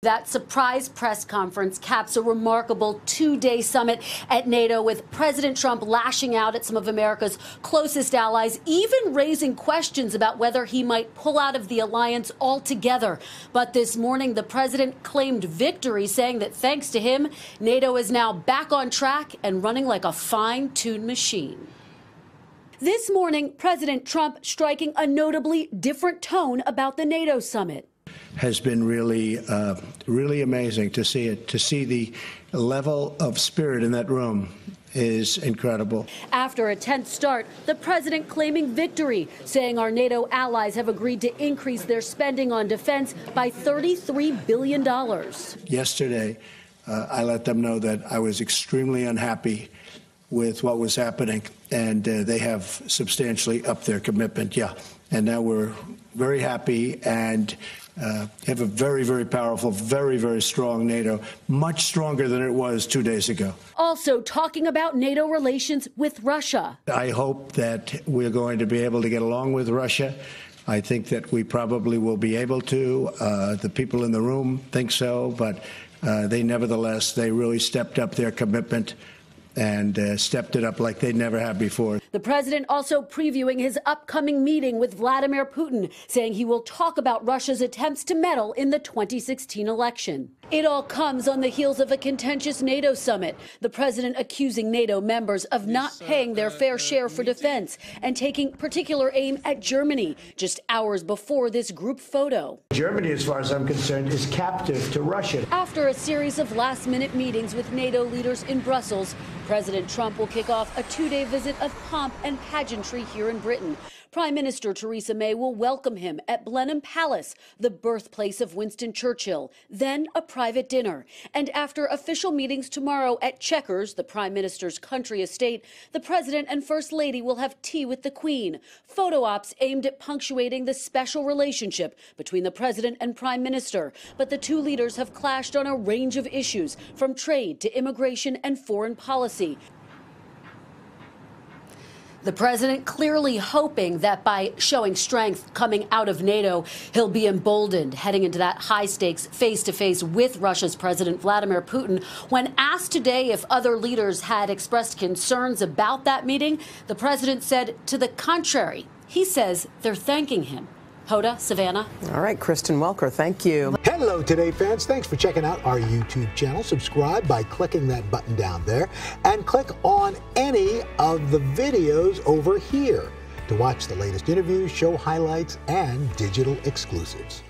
That surprise press conference caps a remarkable two-day summit at NATO, with President Trump lashing out at some of America's closest allies, even raising questions about whether he might pull out of the alliance altogether. But this morning, the president claimed victory, saying that thanks to him, NATO is now back on track and running like a fine-tuned machine. This morning, President Trump striking a notably different tone about the NATO summit. Has been really amazing to see it. To see the level of spirit in that room is incredible. After a tense start, the president claiming victory, saying our NATO allies have agreed to increase their spending on defense by $33 billion. Yesterday, I let them know that I was extremely unhappy with what was happening, and they have substantially upped their commitment. Yeah, and now we're very happy and have a very, very powerful, very, very strong NATO, much stronger than it was 2 days ago. Also talking about NATO relations with Russia. I hope that we're going to be able to get along with Russia. I think that we probably will be able to. The people in the room think so, but they really stepped up their commitment and stepped it up like they never have before. The president also previewing his upcoming meeting with Vladimir Putin, saying he will talk about Russia's attempts to meddle in the 2016 election. It all comes on the heels of a contentious NATO summit, the president accusing NATO members of not paying their fair share for defense and taking particular aim at Germany just hours before this group photo. Germany, as far as I'm concerned, is captive to Russia. After a series of last-minute meetings with NATO leaders in Brussels, President Trump will kick off a two-day visit of pomp and pageantry here in Britain. Prime Minister Theresa May will welcome him at Blenheim Palace, the birthplace of Winston Churchill, then a private dinner. And after official meetings tomorrow at Chequers, the Prime Minister's country estate, the President and First Lady will have tea with the Queen. Photo ops aimed at punctuating the special relationship between the President and Prime Minister. But the two leaders have clashed on a range of issues, from trade to immigration and foreign policy. The president clearly hoping that by showing strength coming out of NATO, he'll be emboldened heading into that high-stakes face-to-face with Russia's President Vladimir Putin. When asked today if other leaders had expressed concerns about that meeting, the president said to the contrary. He says they're thanking him. Hoda, Savannah. All right, Kristen Welker, thank you. Hello, Today fans. Thanks for checking out our YouTube channel. Subscribe by clicking that button down there and click on any of the videos over here to watch the latest interviews, show highlights, and digital exclusives.